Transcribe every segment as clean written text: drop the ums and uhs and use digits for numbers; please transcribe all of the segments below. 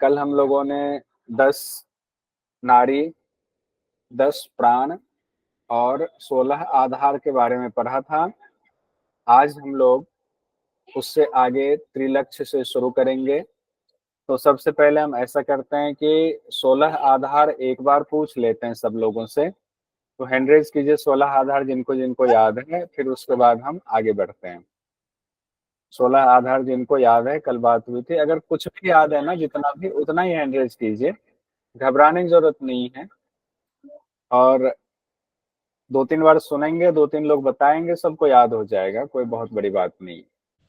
कल हम लोगों ने 10 नाड़ी, 10 प्राण और 16 आधार के बारे में पढ़ा था। आज हम लोग उससे आगे त्रिलक्ष्य से शुरू करेंगे। तो सबसे पहले हम ऐसा करते हैं कि 16 आधार एक बार पूछ लेते हैं सब लोगों से। तो हैंड रेज कीजिए 16 आधार जिनको जिनको याद है, फिर उसके बाद हम आगे बढ़ते हैं। 16 आधार जिनको याद है, कल बात हुई थी। अगर कुछ भी याद है ना, जितना भी, उतना ही हैंड रेज कीजिए, घबराने की जरूरत नहीं है। और 2-3 बार सुनेंगे, 2-3 लोग बताएंगे, सबको याद हो जाएगा, कोई बहुत बड़ी बात नहीं।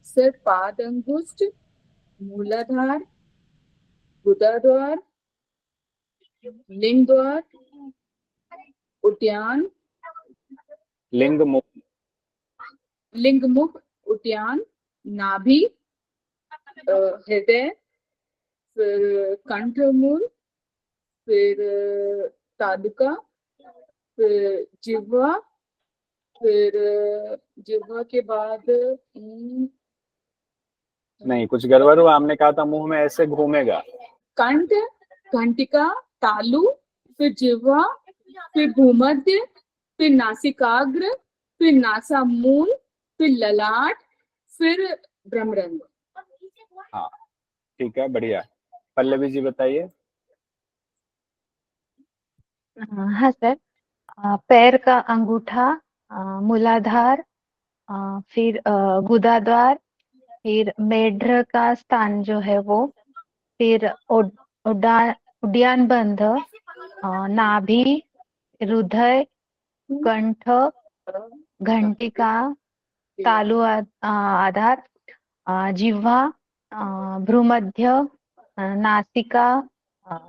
सर, पाद अंगुष्ठ, मूलाधार, गुदाद्वार, लिंग द्वार, उद्यान, लिंग मुख, लिंग मुख, उद्यान, नाभि, हृदय, फिर कंठमूल, फिर तालुका, फिर जिह्वा, फिर जिह्वा के बाद नहीं कुछ गड़बड़ हुआ, हमने कहा था मुंह में ऐसे घूमेगा। कंठ, घंटिका, तालु, फिर जिह्वा, फिर भूमध्य, फिर नासिकाग्र, फिर नासामूल, फिर ललाट, फिर ब्रह्मरंध्र। हाँ ठीक है, बढ़िया। पल्लवी जी बताइए। हाँ सर। पैर का अंगूठा, मूलाधार, फिर गुदाद्वार, फिर मेढ्र का स्थान जो है वो, फिर उड्डान, उड्डयन बंध, नाभि, हृदय, कंठ, घंटिका, तालु आधार, जिह्वा, भ्रूमध्य, नासिका,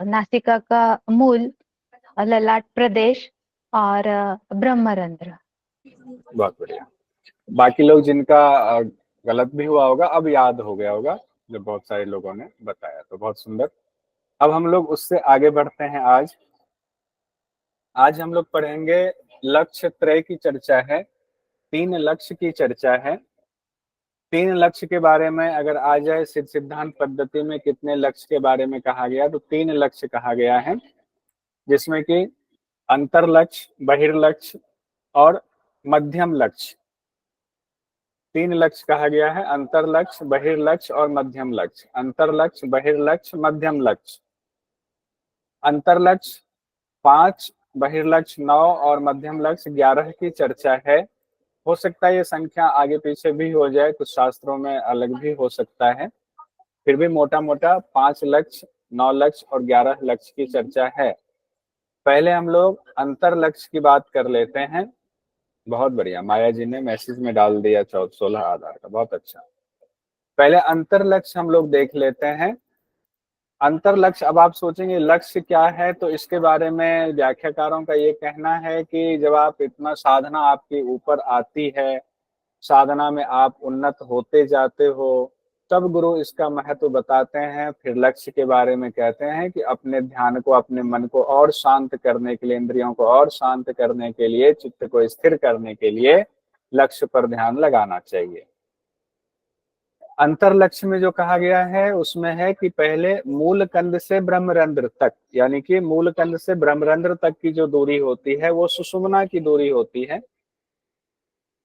नासिका का मूल, ललाट प्रदेश और ब्रह्मरंध्र। बहुत बढ़िया। बाकी लोग जिनका गलत भी हुआ होगा, अब याद हो गया होगा, जो बहुत सारे लोगों ने बताया, तो बहुत सुंदर। अब हम लोग उससे आगे बढ़ते हैं। आज आज हम लोग पढ़ेंगे, लक्ष्य त्रय की चर्चा है, 3 लक्ष्य की चर्चा है। 3 लक्ष्य के बारे में अगर आ जाए, सिद्धांत पद्धति में कितने लक्ष्य के बारे में कहा गया, तो 3 लक्ष्य कहा गया है, जिसमें कि अंतर लक्ष्य, बहिर्लक्ष्य और मध्यम लक्ष्य। 3 लक्ष्य कहा गया है, अंतर लक्ष्य, बहिर्लक्ष्य और मध्यम लक्ष्य। अंतर लक्ष्य, बहिर्लक्ष्य, मध्यम लक्ष्य। अंतर लक्ष्य 5, बहिर्लक्ष्य 9 और मध्यम लक्ष्य 11 की चर्चा है। हो सकता है ये संख्या आगे पीछे भी हो जाए, कुछ शास्त्रों में अलग भी हो सकता है, फिर भी मोटा मोटा 5 लक्ष्य, 9 लक्ष्य और 11 लक्ष्य की चर्चा है। पहले हम लोग अंतर लक्ष्य की बात कर लेते हैं। बहुत बढ़िया, माया जी ने मैसेज में डाल दिया 16 आधार का, बहुत अच्छा। पहले अंतर लक्ष्य हम लोग देख लेते हैं। अंतर लक्ष्य, अब आप सोचेंगे लक्ष्य क्या है, तो इसके बारे में व्याख्याकारों का ये कहना है कि जब आप इतना साधना आपके ऊपर आती है, साधना में आप उन्नत होते जाते हो, तब गुरु इसका महत्व बताते हैं। फिर लक्ष्य के बारे में कहते हैं कि अपने ध्यान को, अपने मन को और शांत करने के लिए, इंद्रियों को और शांत करने के लिए, चित्त को स्थिर करने के लिए लक्ष्य पर ध्यान लगाना चाहिए। अंतर लक्ष्य में जो कहा गया है उसमें है कि पहले मूल कंद से ब्रह्मरंध्र तक, यानी कि मूल कंद से ब्रह्मरंध्र तक की जो दूरी होती है वो सुषुम्ना की दूरी होती है।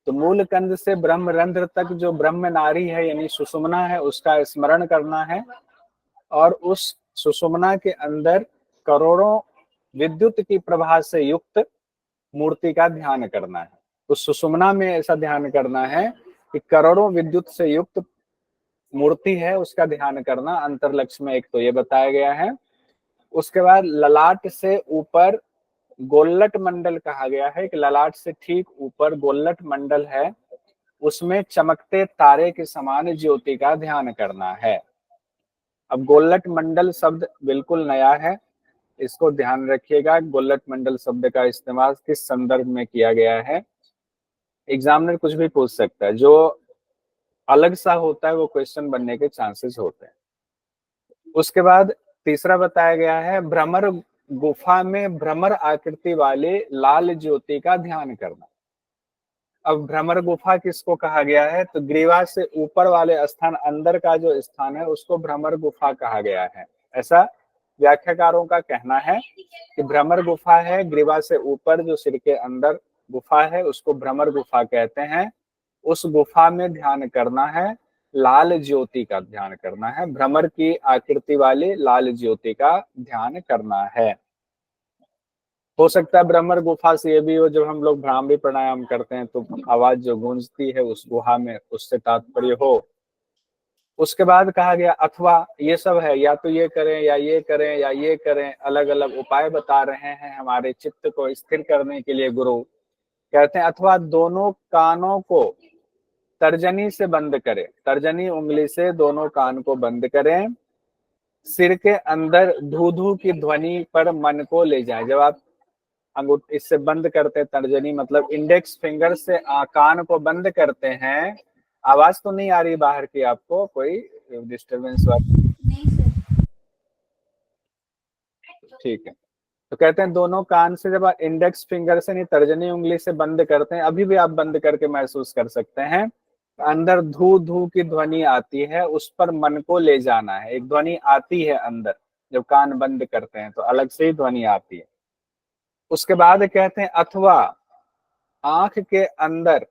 तो मूल कंद से ब्रह्मरंध्र तक जो ब्रह्म नारी है, यानी सुषुम्ना है, उसका स्मरण करना है। और उस सुषुम्ना के अंदर करोड़ों विद्युत की प्रभा से युक्त मूर्ति का ध्यान करना है। उस सुषुम्ना में ऐसा ध्यान करना है कि करोड़ों विद्युत से युक्त मूर्ति है, उसका ध्यान करना अंतर लक्ष्य में एक तो ये बताया गया है। उसके बाद ललाट से ऊपर गोल्लट मंडल कहा गया है कि ललाट से ठीक ऊपर गोल्लट मंडल है, उसमें चमकते तारे के समान ज्योति का ध्यान करना है। अब गोल्लट मंडल शब्द बिल्कुल नया है, इसको ध्यान रखिएगा। गोल्लट मंडल शब्द का इस्तेमाल किस संदर्भ में किया गया है, एग्जामिनर कुछ भी पूछ सकता है, जो अलग सा होता है वो क्वेश्चन बनने के चांसेस होते हैं। उसके बाद तीसरा बताया गया है, भ्रमर गुफा में भ्रमर आकृति वाले लाल ज्योति का ध्यान करना। अब भ्रमर गुफा किसको कहा गया है, तो ग्रीवा से ऊपर वाले स्थान, अंदर का जो स्थान है उसको भ्रमर गुफा कहा गया है। ऐसा व्याख्याकारों का कहना है कि भ्रमर गुफा है, ग्रीवा से ऊपर जो सिर के अंदर गुफा है उसको भ्रमर गुफा कहते हैं। उस गुफा में ध्यान करना है, लाल ज्योति का ध्यान करना है, भ्रमर की आकृति वाली लाल ज्योति का ध्यान करना है। हो सकता है भ्रमर गुफा से ये भी हो, जब हम लोग भ्रामरी प्राणायाम करते हैं तो आवाज जो गूंजती है उस गुहा में, उससे तात्पर्य हो। उसके बाद कहा गया अथवा, ये सब है, या तो ये करें या ये करें या ये करें, अलग अलग उपाय बता रहे हैं हमारे चित्त को स्थिर करने के लिए गुरु। कहते हैं अथवा दोनों कानों को तर्जनी से बंद करें, तर्जनी उंगली से दोनों कान को बंद करें, सिर के अंदर धू धू की ध्वनि पर मन को ले जाए। जब आप इससे बंद करते हैं, तर्जनी मतलब इंडेक्स फिंगर से कान को बंद करते हैं, आवाज तो नहीं आ रही बाहर की आपको, कोई डिस्टरबेंस वाली? ठीक है। तो कहते हैं दोनों कान से जब आप इंडेक्स फिंगर से नहीं तर्जनी उंगली से बंद करते हैं, अभी भी आप बंद करके महसूस कर सकते हैं, अंदर धू धू की ध्वनि आती है, उस पर मन को ले जाना है। एक ध्वनि आती है अंदर, जब कान बंद करते हैं तो अलग से ही ध्वनि आती है। उसके बाद कहते हैं अथवा आंख के अंदर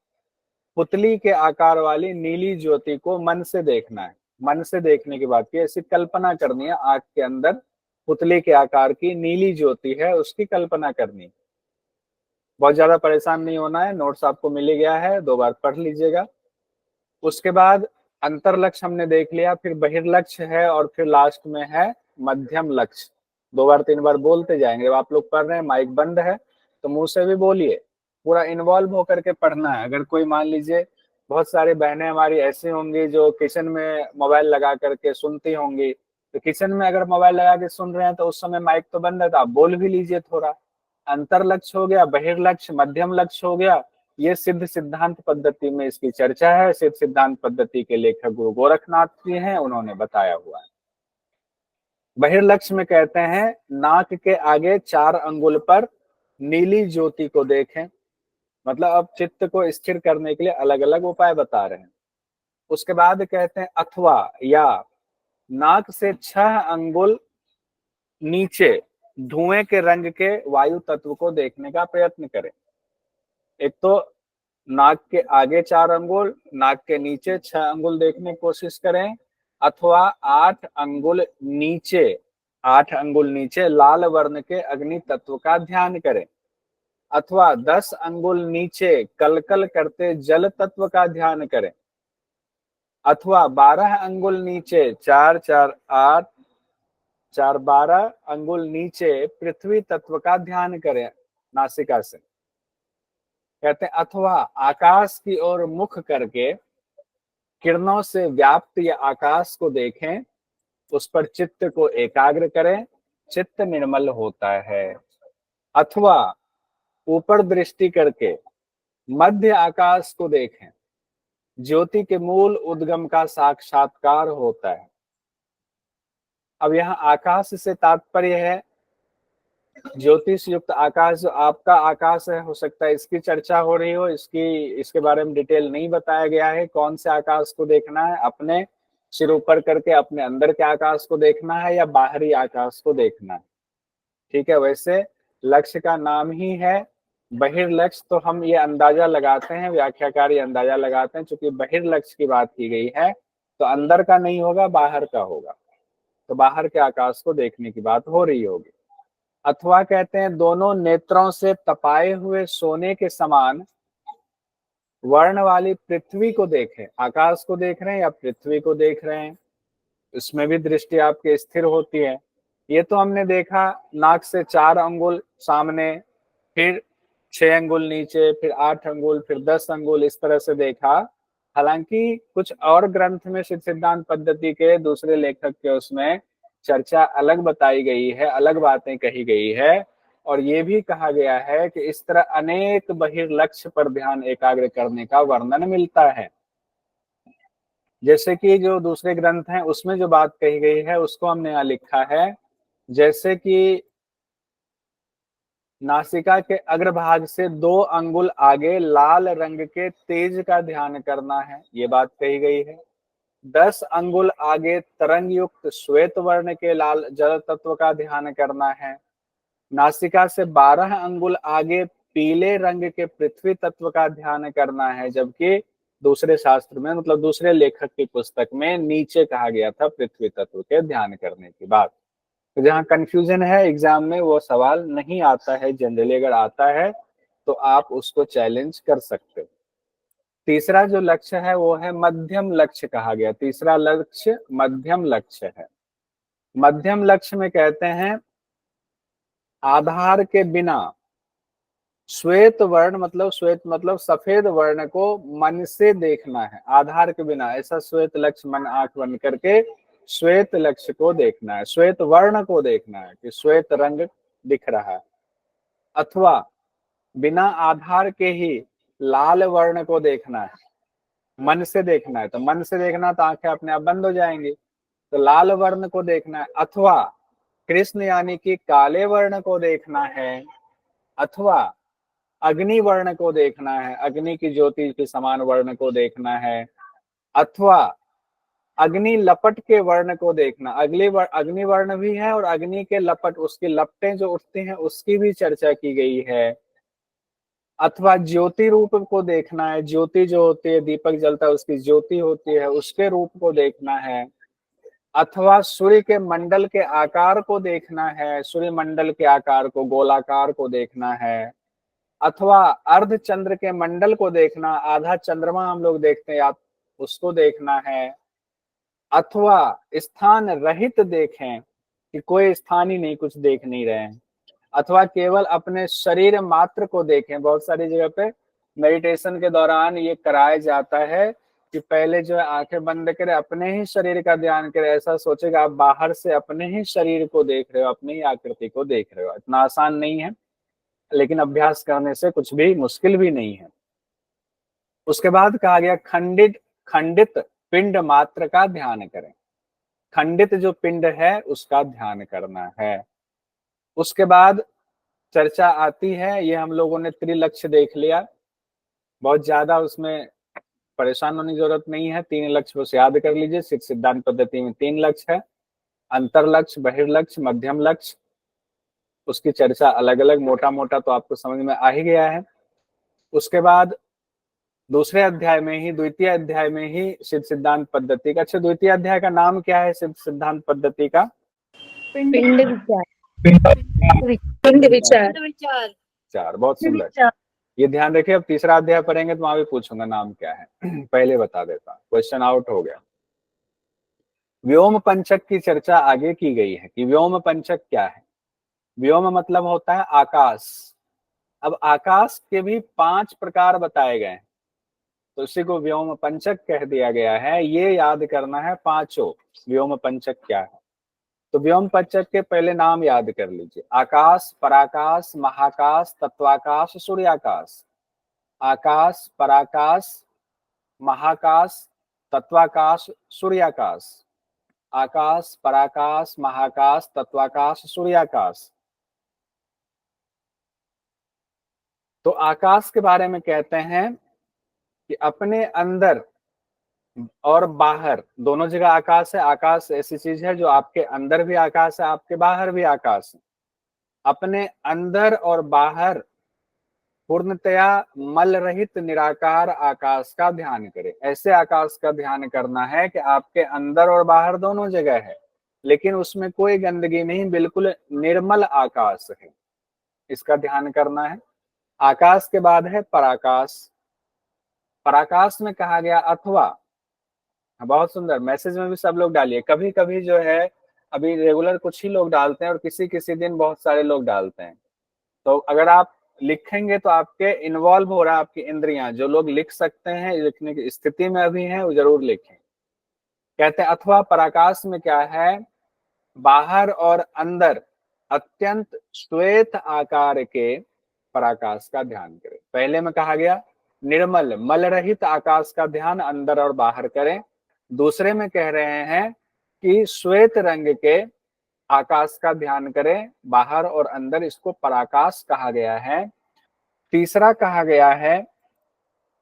पुतली के आकार वाली नीली ज्योति को मन से देखना है। मन से देखने की बात की, ऐसी कल्पना करनी है, आंख के अंदर पुतली के आकार की नीली ज्योति है, उसकी कल्पना करनी। बहुत ज्यादा परेशान नहीं होना है, नोट्स आपको मिल ही गया है, 2 बार पढ़ लीजिएगा। उसके बाद अंतर लक्ष्य हमने देख लिया, फिर बहिर्लक्ष्य है, और फिर लास्ट में है मध्यम लक्ष्य। 2 बार 3 बार बोलते जाएंगे। जब आप लोग पढ़ रहे हैं, माइक बंद है तो मुंह से भी बोलिए, पूरा इन्वॉल्व होकर के पढ़ना है। अगर कोई मान लीजिए, बहुत सारी बहनें हमारी ऐसी होंगी जो किचन में मोबाइल लगा करके सुनती होंगी, तो किचन में अगर मोबाइल लगा के सुन रहे हैं तो उस समय माइक तो बंद है, तो आप बोल भी लीजिए थोड़ा। अंतर लक्ष्य हो गया, बहिर्लक्ष्य, मध्यम लक्ष्य हो गया। ये सिद्ध सिद्धांत पद्धति में इसकी चर्चा है। सिद्ध सिद्धांत पद्धति के लेखक गुरु गोरखनाथ जी हैं, उन्होंने बताया हुआ है। बहिर्लक्ष्य में कहते हैं नाक के आगे 4 अंगुल पर नीली ज्योति को देखें, मतलब अब चित्त को स्थिर करने के लिए अलग अलग उपाय बता रहे हैं। उसके बाद कहते हैं अथवा या नाक से 6 अंगुल नीचे धुएं के रंग के वायु तत्व को देखने का प्रयत्न करें। एक तो नाक के आगे 4 अंगुल, नाक के नीचे 6 अंगुल देखने की कोशिश करें, अथवा 8 अंगुल नीचे, 8 अंगुल नीचे लाल वर्ण के अग्नि तत्व का ध्यान करें, अथवा 10 अंगुल नीचे कलकल करते जल तत्व का ध्यान करें, अथवा 12 अंगुल नीचे 4 4 8 4 12 अंगुल नीचे पृथ्वी तत्व का ध्यान करें नासिका से। कहते हैं अथवा आकाश की ओर मुख करके किरणों से व्याप्त या आकाश को देखें, उस पर चित्त को एकाग्र करें, चित्त निर्मल होता है। अथवा ऊपर दृष्टि करके मध्य आकाश को देखें, ज्योति के मूल उद्गम का साक्षात्कार होता है। अब यहाँ आकाश से तात्पर्य है ज्योतिष युक्त आकाश, जो आपका आकाश है, हो सकता है इसकी चर्चा हो रही हो, इसके बारे में डिटेल नहीं बताया गया है। कौन से आकाश को देखना है, अपने सिर ऊपर करके अपने अंदर के आकाश को देखना है या बाहरी आकाश को देखना है? ठीक है, वैसे लक्ष्य का नाम ही है बहिर्लक्ष्य, तो हम ये अंदाजा लगाते हैं, व्याख्याकार ये अंदाजा लगाते हैं, चूंकि बहिर्लक्ष्य की बात की गई है तो अंदर का नहीं होगा, बाहर का होगा, तो बाहर के आकाश को देखने की बात हो रही होगी। अथवा कहते हैं दोनों नेत्रों से तपाए हुए सोने के समान वर्ण वाली पृथ्वी को देखें। आकाश को देख रहे हैं या पृथ्वी को देख रहे हैं, इसमें भी दृष्टि आपके स्थिर होती है। ये तो हमने देखा नाक से 4 अंगुल सामने, फिर 6 अंगुल नीचे, फिर 8 अंगुल, फिर 10 अंगुल, इस तरह से देखा। हालांकि कुछ और ग्रंथ में सिद्ध सिद्धांत पद्धति के दूसरे लेखक के उसमें चर्चा अलग बताई गई है, अलग बातें कही गई है, और ये भी कहा गया है कि इस तरह अनेक बहिर्लक्ष्य पर ध्यान एकाग्र करने का वर्णन मिलता है। जैसे कि जो दूसरे ग्रंथ हैं उसमें जो बात कही गई है उसको हमने यहाँ लिखा है, जैसे कि नासिका के अग्रभाग से 2 अंगुल आगे लाल रंग के तेज का ध्यान करना है, ये बात कही गई है। 10 अंगुल आगे तरंग युक्त श्वेत वर्ण के लाल जल तत्व का ध्यान करना है। नासिका से 12 अंगुल आगे पीले रंग के पृथ्वी तत्व का ध्यान करना है, जबकि दूसरे शास्त्र में, मतलब दूसरे लेखक की पुस्तक में नीचे कहा गया था पृथ्वी तत्व के ध्यान करने की बात। तो जहाँ कंफ्यूजन है एग्जाम में वो सवाल नहीं आता है, जनरली अगर आता है तो आप उसको चैलेंज कर सकते हो। तीसरा जो लक्ष्य है वो है मध्यम लक्ष्य कहा गया। तीसरा लक्ष्य मध्यम लक्ष्य है। मध्यम लक्ष्य में कहते हैं आधार के बिना श्वेत वर्ण, मतलब श्वेत मतलब सफेद वर्ण को मन से देखना है। आधार के बिना ऐसा श्वेत लक्ष्य, मन आंख बंद करके श्वेत लक्ष्य को देखना है, श्वेत वर्ण को देखना है कि श्वेत रंग दिख रहा है। अथवा बिना आधार के ही लाल वर्ण को देखना है, मन से देखना है। तो मन से देखना तो आंखें अपने आप बंद हो जाएंगी, तो लाल वर्ण को देखना है। अथवा कृष्ण यानी कि काले वर्ण को देखना है। अथवा अग्नि वर्ण को देखना है, अग्नि की ज्योति के समान वर्ण को देखना है। अथवा अग्नि लपट के वर्ण को देखना, अग्नि वर्ण भी है और अग्नि के लपट, उसकी लपटें जो उठती हैं उसकी भी चर्चा की गई है। अथवा ज्योति रूप को देखना है, ज्योति जो होती है दीपक जलता है उसकी ज्योति होती है, उसके रूप को देखना है। अथवा सूर्य के मंडल के आकार को देखना है, सूर्य मंडल के आकार को, गोलाकार को देखना है। अथवा अर्ध चंद्र के मंडल को देखना, आधा चंद्रमा हम लोग देखते हैं आप उसको देखना है। अथवा स्थान रहित देखें कि कोई स्थान ही नहीं, कुछ देख नहीं रहे हैं। अथवा केवल अपने शरीर मात्र को देखें। बहुत सारी जगह पे मेडिटेशन के दौरान ये कराया जाता है कि पहले जो है आंखें बंद करे, अपने ही शरीर का ध्यान करे। ऐसा सोचेगा आप बाहर से अपने ही शरीर को देख रहे हो, अपनी ही आकृति को देख रहे हो। इतना आसान नहीं है, लेकिन अभ्यास करने से कुछ भी मुश्किल भी नहीं है। उसके बाद कहा गया खंडित पिंड मात्र का ध्यान करें। खंडित जो पिंड है उसका ध्यान करना है। उसके बाद चर्चा आती है, ये हम लोगों ने त्रिलक्ष्य देख लिया, बहुत ज्यादा उसमें परेशान होने की जरूरत नहीं है। 3 लक्ष्य बस याद कर लीजिए। सिद्धांत पद्धति में 3 लक्ष्य है, अंतर लक्ष्य, बहिर्लक्ष्य, मध्यम लक्ष्य। उसकी चर्चा अलग अलग, मोटा मोटा तो आपको समझ में आ ही गया है। उसके बाद दूसरे अध्याय में ही, द्वितीय अध्याय में ही सिद्धांत पद्धति का, अच्छा द्वितीय अध्याय का नाम क्या है सिद्धांत पद्धति का? पिंड विचार। पिंड विचार। चार, बहुत सुंदर। ये ध्यान रखिए, अब तीसरा अध्याय पढ़ेंगे तो वहां भी पूछूंगा नाम क्या है। पहले बता देता हूं, क्वेश्चन आउट हो गया। व्योम पंचक की चर्चा आगे की गई है कि व्योम पंचक क्या है। व्योम मतलब होता है आकाश। अब आकाश के भी 5 प्रकार बताए गए हैं, तो इसी को व्योम पंचक कह दिया गया है। ये याद करना है पांचों व्योम पंचक क्या है। तो व्योम पंचक के पहले नाम याद कर लीजिए। आकाश, पराकाश, महाकाश, तत्वाकाश, सूर्याकाश। आकाश, पराकाश, महाकाश, तत्वाकाश, सूर्याकाश। आकाश, पराकाश, महाकाश, तत्वाकाश, सूर्याकाश। तो आकाश के बारे में कहते हैं कि अपने अंदर और बाहर दोनों जगह आकाश है। आकाश ऐसी चीज है जो आपके अंदर भी आकाश है, आपके बाहर भी आकाश है। अपने अंदर और बाहर पूर्णतया मल रहित निराकार आकाश का ध्यान करें। ऐसे आकाश का ध्यान करना है कि आपके अंदर और बाहर दोनों जगह है, लेकिन उसमें कोई गंदगी नहीं, बिल्कुल निर्मल आकाश है, इसका ध्यान करना है। आकाश के बाद है पराकाश। पराकाश में कहा गया अथवा, बहुत सुंदर, मैसेज में भी सब लोग डालिए। कभी कभी जो है अभी रेगुलर कुछ ही लोग डालते हैं और किसी किसी दिन बहुत सारे लोग डालते हैं। तो अगर आप लिखेंगे तो आपके इन्वॉल्व हो रहा है, आपकी इंद्रियां, जो लोग लिख सकते हैं, लिखने की स्थिति में अभी हैं, वो जरूर लिखें। कहते हैं अथवा पराकाश में क्या है, बाहर और अंदर अत्यंत श्वेत आकार के पराकाश का ध्यान करें। पहले में कहा गया निर्मल मल रहित आकाश का ध्यान अंदर और बाहर करें। दूसरे में कह रहे हैं कि श्वेत रंग के आकाश का ध्यान करें बाहर और अंदर, इसको पराकाश कहा गया है। तीसरा कहा गया है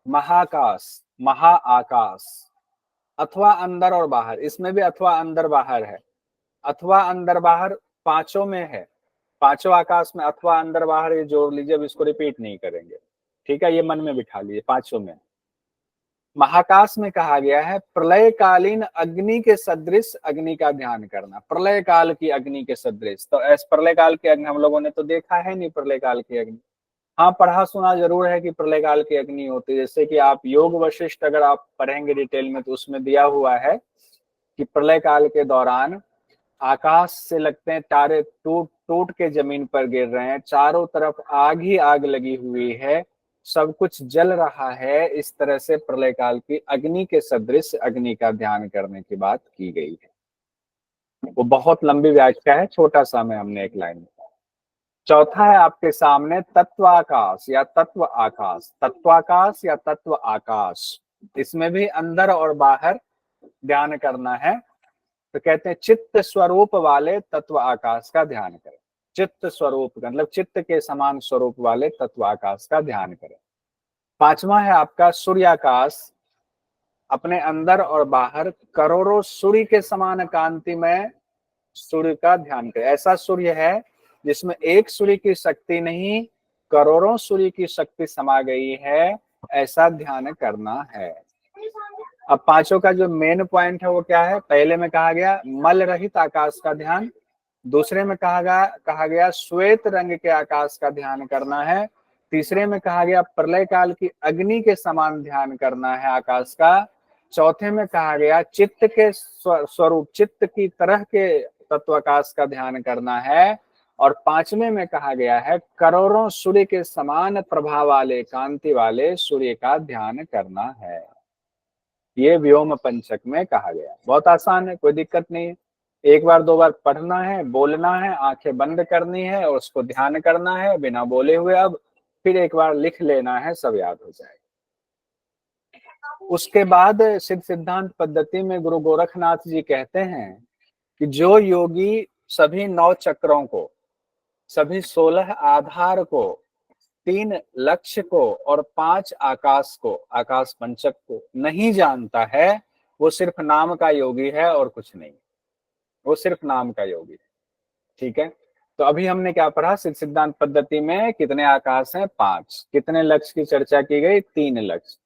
महाकाश, महाआकाश। अथवा अंदर और बाहर, इसमें भी अथवा अंदर बाहर है। अथवा अंदर बाहर पांचों में है, पांचों आकाश में अथवा अंदर बाहर, ये जोड़ लीजिए, अब इसको रिपीट नहीं करेंगे, ठीक है, ये मन में बिठा लीजिए, पांचों में। महाकाश में कहा गया है प्रलयकालीन अग्नि के सदृश अग्नि का ध्यान करना, प्रलय काल की अग्नि के सदृश। तो ऐसे प्रलय काल की अग्नि हम लोगों ने तो देखा है नहीं, प्रलय काल की अग्नि, हाँ पढ़ा सुना जरूर है कि प्रलय काल की अग्नि होती है। जैसे कि आप योग वशिष्ठ अगर आप पढ़ेंगे डिटेल में तो उसमें दिया हुआ है कि प्रलय काल के दौरान आकाश से लगते हैं तारे टूट टूट के जमीन पर गिर रहे हैं, चारों तरफ आग ही आग लगी हुई है, सब कुछ जल रहा है। इस तरह से प्रलय काल की अग्नि के सदृश अग्नि का ध्यान करने की बात की गई है। वो बहुत लंबी व्याख्या है, छोटा सा में हमने एक लाइन में। चौथा है आपके सामने तत्वाकाश या तत्व आकाश, तत्वाकाश या तत्व आकाश। इसमें भी अंदर और बाहर ध्यान करना है। तो कहते हैं चित्त स्वरूप वाले तत्व आकाश का ध्यान करें, चित्त स्वरूप मतलब चित्त के समान स्वरूप वाले तत्व आकाश का ध्यान करें। पांचवा है आपका सूर्याकाश, अपने अंदर और बाहर करोड़ों सूर्य के समान कांति में सूर्य का ध्यान करें। ऐसा सूर्य है जिसमें एक सूर्य की शक्ति नहीं, करोड़ों सूर्य की शक्ति समा गई है, ऐसा ध्यान करना है। अब पांचों का जो मेन पॉइंट है वो क्या है? पहले में कहा गया मल रहित आकाश का ध्यान, दूसरे में कहा गया श्वेत रंग के आकाश का ध्यान करना है, तीसरे में कहा गया प्रलय काल की अग्नि के समान ध्यान करना है आकाश का, चौथे में कहा गया चित्त के स्वरूप चित्त की तरह के तत्वाकाश का ध्यान करना है, और पांचवें में कहा गया है करोड़ों सूर्य के समान प्रभा वाले कांति वाले सूर्य का ध्यान करना है। ये व्योम पंचक में कहा गया। बहुत आसान है, कोई दिक्कत नहीं है। एक बार दो बार पढ़ना है, बोलना है, आंखें बंद करनी है और उसको ध्यान करना है बिना बोले हुए। अब फिर एक बार लिख लेना है, सब याद हो जाएगा। उसके बाद सिद्ध सिद्धांत पद्धति में गुरु गोरखनाथ जी कहते हैं कि जो योगी सभी 9 चक्रों को, सभी 16 आधार को, 3 लक्ष्य को और 5 आकाश को, आकाश पंचक को नहीं जानता है, वो सिर्फ नाम का योगी है और कुछ नहीं, वो सिर्फ नाम का योगी है। ठीक है, तो अभी हमने क्या पढ़ा? सिद्ध सिद्धांत पद्धति में कितने आकाश हैं? 5। कितने लक्ष्य की चर्चा की गई? 3 लक्ष्य।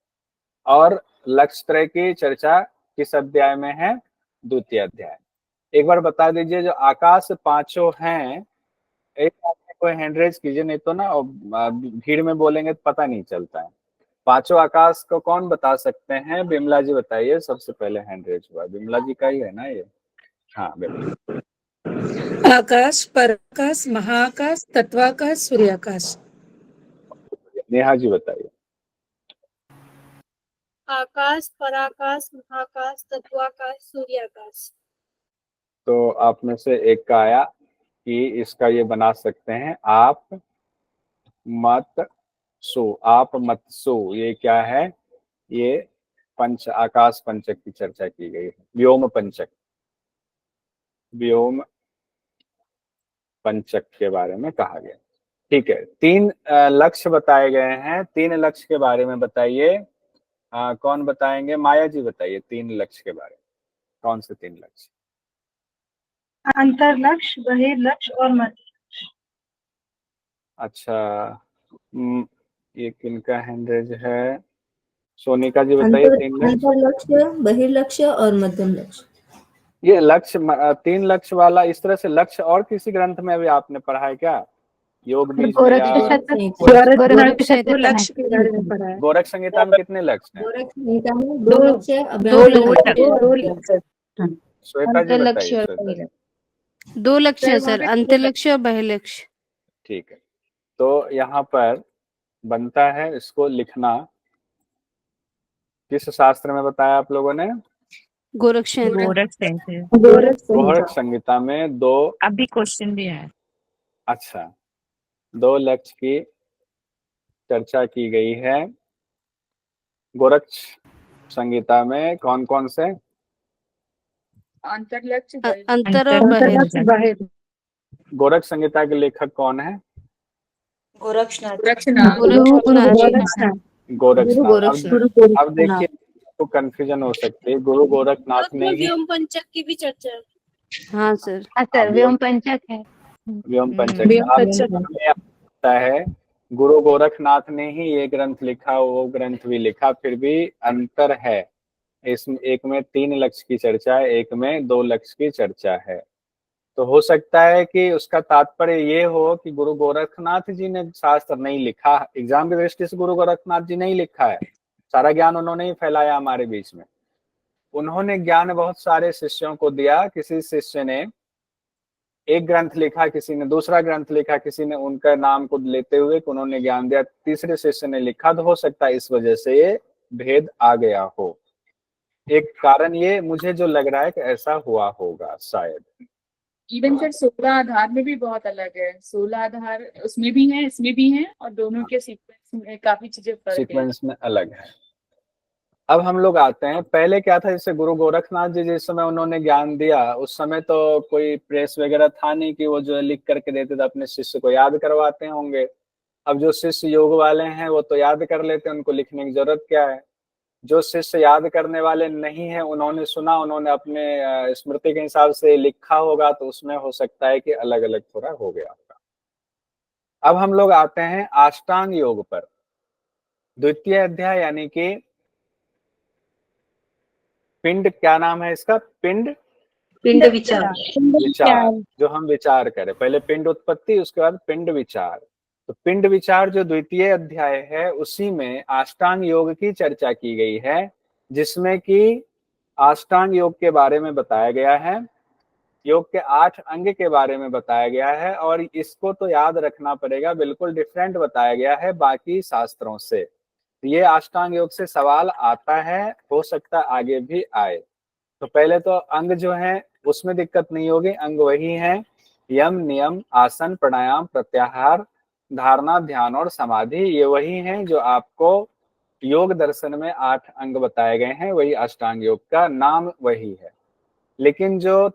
और लक्ष्य त्रय की चर्चा किस अध्याय में है? द्वितीय अध्याय। एक बार बता दीजिए, जो आकाश पांचों हैं, एक कोई हैंड रेज कीजिए, नहीं तो ना भीड़ में बोलेंगे तो पता नहीं चलता है। पांचों आकाश को कौन बता सकते हैं? बिमला जी बताइए, सबसे पहले हैंड रेज हुआ, बिमला जी का ही है ना ये? हाँ बिमला। आकाश, पराकाश, महाकाश, तत्वाकाश, सूर्याकाश। नेहा जी बताइए। आकाश, पराकाश, महाकाश, तत्वाकाश, सूर्याकाश। तो आप में से एक का आया कि इसका ये बना सकते हैं आप मत सो, आप मत सो। ये क्या है? ये पंच आकाश पंचक की चर्चा की गई है, व्योम पंचक, व्योम पंचक के बारे में कहा गया। ठीक है, 3 लक्ष्य बताए गए हैं, 3 लक्ष्य के बारे में बताइए। कौन बताएंगे? माया जी बताइए 3 लक्ष्य के बारे में। कौन से 3 लक्ष्य? अंतर लक्ष्य, बहिर्लक्ष्य और मध्य लक्ष्य। अच्छा, ये किनका हैंड रेज है? सोनिका जी बताइए 3 लक्ष्य। अंतर लक्ष्य, बहिर्लक्ष्य और मध्यम लक्ष्य। ये लक्ष्य 3 लक्ष्य वाला, इस तरह से लक्ष्य और किसी ग्रंथ में भी आपने पढ़ा है क्या? योग बीज में या गोरख लक्ष्य के बारे में पढ़ा है। गोरख संहिता में कितने लक्ष्य हैं? गोरख संहिता में 2 लक्ष्य, दो लक्ष्य। श्वेता जी बताइए। श्वेता जी। 2 लक्ष्य सर, अंतरिक्ष और बहिर्लक्ष्य। ठीक है, तो यहाँ पर बनता है इसको लिखना। किस शास्त्र में बताया आप लोगों ने? गोरख संहिता। गोरख संहिता में 2। अभी क्वेश्चन भी है। अच्छा, 2 लक्ष्य की चर्चा की गई है गोरख संहिता में। कौन कौन से? अंतर और बहिर्लक्ष्य। गोरख संहिता के लेखक कौन है? गोरक्षनाथ। गोरक्षनाथ। अब देखिए, आपको कंफ्यूजन हो सकती है, गुरु गोरखनाथ ने ही व्योम पंचक की भी चर्चा है। हाँ सर। हाँ सर, व्योम पंचक है। व्योम पंचक व्योम अब पंचक। हमें आता है गुरु गोरखनाथ ने ही ये ग्रंथ लिखा, वो ग्रंथ भी लिखा, फिर भी अंतर है। इसमें एक में 3 लक्ष्य की चर्चा है, एक में 2 लक्ष्य की चर्चा है। तो हो सकता है कि उसका तात्पर्य ये हो कि गुरु गोरखनाथ जी ने शास्त्र नहीं लिखा, एग्जाम की दृष्टि से गुरु गोरखनाथ जी नहीं लिखा है, सारा ज्ञान उन्होंने ही फैलाया हमारे बीच में। उन्होंने ज्ञान बहुत सारे शिष्यों को दिया, किसी शिष्य ने एक ग्रंथ लिखा, किसी ने दूसरा ग्रंथ लिखा, किसी ने उनका नाम को लेते हुए उन्होंने ज्ञान दिया, तीसरे शिष्य ने लिखा, तो हो सकता है इस वजह से ये भेद आ गया हो। एक कारण ये मुझे जो लग रहा है कि ऐसा हुआ होगा शायद। इवन सर 16 आधार में भी बहुत अलग है, 16 आधार उसमें भी है, इसमें भी है, और दोनों के सीक्वेंस में काफी चीजें फर्क है। सीक्वेंस में अलग है। अब हम लोग आते हैं, पहले क्या था, जैसे गुरु गोरखनाथ जी जिस समय उन्होंने ज्ञान दिया, उस समय तो कोई प्रेस वगैरह था नहीं कि वो जो लिख करके देते थे, अपने शिष्य को याद करवाते होंगे। अब जो शिष्य योग वाले हैं वो तो याद कर लेते हैं, उनको लिखने की जरूरत क्या है। जो शिष्य याद करने वाले नहीं है, उन्होंने सुना, उन्होंने अपने स्मृति के हिसाब से लिखा होगा, तो उसमें हो सकता है कि अलग अलग थोड़ा हो गया होगा। अब हम लोग आते हैं अष्टांग योग पर, द्वितीय अध्याय, यानी कि पिंड, क्या नाम है इसका, पिंड पिंड विचार। विचार, जो हम विचार करें, पहले पिंड उत्पत्ति, उसके बाद पिंड विचार। तो पिंड विचार जो द्वितीय अध्याय है, उसी में अष्टांग योग की चर्चा की गई है, जिसमें कि अष्टांग योग के बारे में बताया गया है, योग के 8 अंग के बारे में बताया गया है, और इसको तो याद रखना पड़ेगा, बिल्कुल डिफरेंट बताया गया है बाकी शास्त्रों से। ये अष्टांग योग से सवाल आता है, हो सकता है आगे भी आए। तो पहले तो अंग जो है उसमें दिक्कत नहीं होगी, अंग वही है, यम, नियम, आसन, प्राणायाम, प्रत्याहार, धारणा, ध्यान और समाधि, ये वही हैं जो आपको योग दर्शन में 8 अंग बताए गए हैं, वही अष्टांग योग का नाम वही है। लेकिन जो